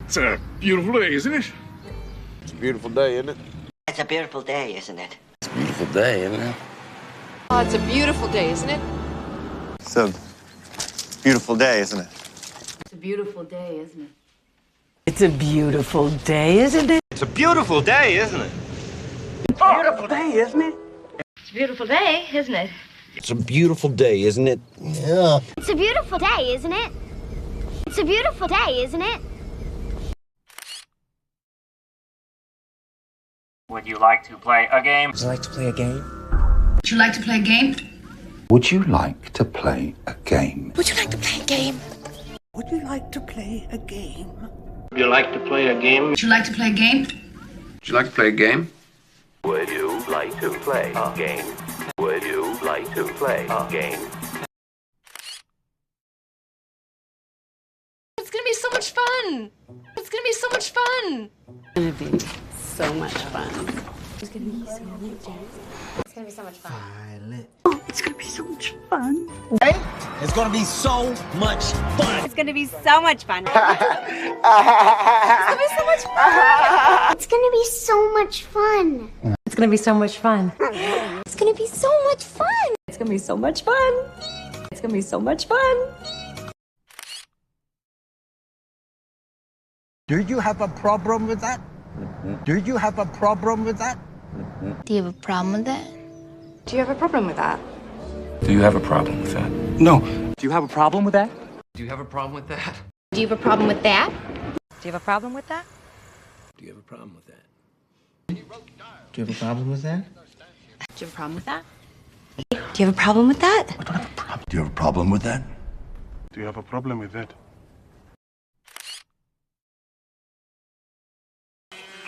It's a beautiful day, isn't it? It's a beautiful day, isn't it? It's a beautiful day, isn't it? It's a beautiful day, isn't it? Oh, it's a beautiful day, isn't it? It's a beautiful day, isn't it? It's a beautiful day, isn't it? It's a beautiful day, isn't it? It's a beautiful day, isn't it? It's a beautiful day, isn't it? It's a beautiful day, isn't it? It's a beautiful day, isn't it? Yeah. It's a beautiful day, isn't it? It's a beautiful day, isn't it? Would you like to play a game? Would you like to play a game? Would you like to play a game? Would you like to play a game? Would you like to play a game? Would you like to play a game? Would you like to play a game? Would you like to play a game? Would you like to play a game? Would you like to play a game? Would you like to play a game? It's gonna be so much fun! It's gonna be so much fun! It's gonna be so much fun. It's gonna be so much fun. It's gonna be so much fun. Oh, it's gonna be so much fun. Hey, it's gonna be so much fun. It's gonna be so much fun. It's gonna be so much fun. It's gonna be so much fun. It's gonna be so much fun. It's gonna be so much fun. It's gonna be so much fun. Do you have a problem with that? Do you have a problem with that? Do you have a problem with that? Do you have a problem with that? Do you have a problem with that? No. Do you have a problem with that? Do you have a problem with that? Do you have a problem with that? Do you have a problem with that? Do you have a problem with that? Do you have a problem with that? Do you have a problem with that? Do you have a problem with that? I don't have a problem. Do you have a problem with that? Do you have a problem with that?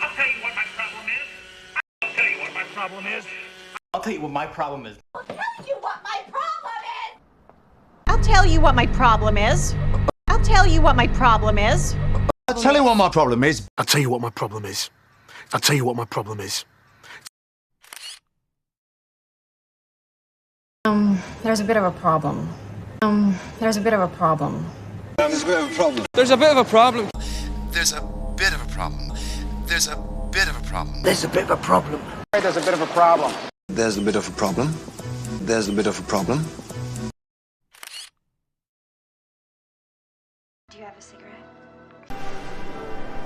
I'll tell you what my problem is. I'll tell you what my problem is. I'll tell you what my problem is. I'll tell you what my problem is. I'll tell you what my problem is. I'll tell you what my problem is. I'll tell you what my problem is. I'll tell you what my problem is. There's a bit of a problem. There's a bit of a problem. There's a bit of a problem. There's a bit of a problem. There's a bit of a problem. There's a bit of a problem. There's a bit of a problem. There's a bit of a problem. There's a bit of a problem. There's a bit of a problem. Do you have a cigarette?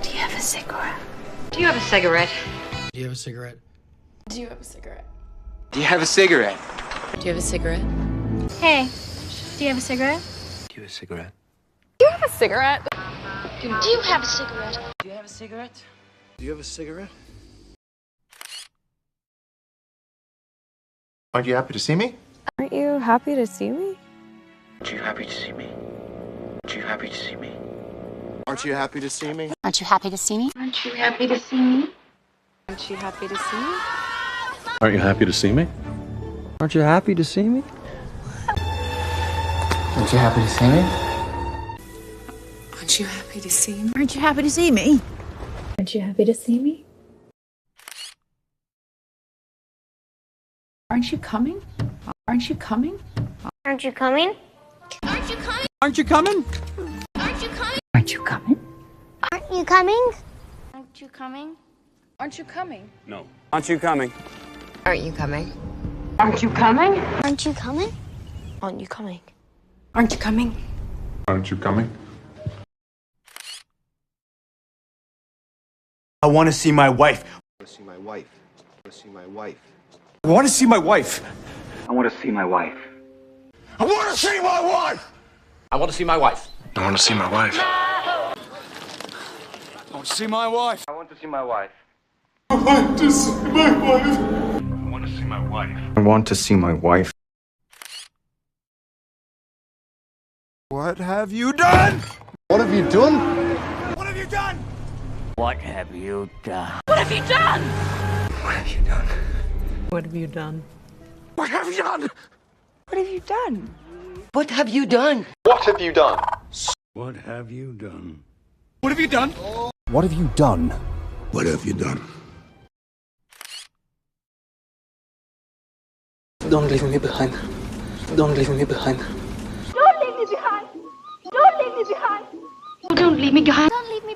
Do you have a cigarette? Do you have a cigarette? Do you have a cigarette? Do you have a cigarette? Do you have a cigarette? Do you have a cigarette? Hey, do you have a cigarette? Do you have a cigarette? Do you have a cigarette? Do you have a cigarette? Do you have a cigarette? Do you have a cigarette? Aren't you happy to see me? Aren't you happy to see me? Aren't you happy to see me? Aren't you happy to see me? Aren't you happy to see me? Aren't you happy to see me? Aren't you happy to see me? Aren't you happy to see me? Aren't you happy to see me? Aren't you happy to see me? Aren't you happy to see me? Aren't you happy to see me? Aren't you happy to see me? Aren't you happy to see me? Aren't you coming? Aren't you coming? Aren't you coming? Aren't you coming? Aren't you coming? Aren't you coming? Aren't you coming? Aren't you coming? Aren't you coming? Aren't you coming? No. Aren't you coming? Aren't you coming? Aren't you coming? Aren't you coming? Aren't you coming? Aren't you coming? Aren't you coming? I want to see my wife. I want to see my wife. I want to see my wife. I want to see my wife. I want to see my wife. I want to see my wife. I want to see my wife. I want to see my wife. I want to see my wife. I want to see my wife. I want to see my wife. I want to see my wife. I want to see my wife. What have you done? What have you done? What have you done? What have you done? What have you done? What have you done? What have you done? What have you done? What have you done? What have you done? What have you done? What have you done? What have you done? What have you done? What have you done? Don't leave me behind. Don't leave me behind. Don't leave me behind. Don't leave me behind. Don't leave me behind. Don't leave me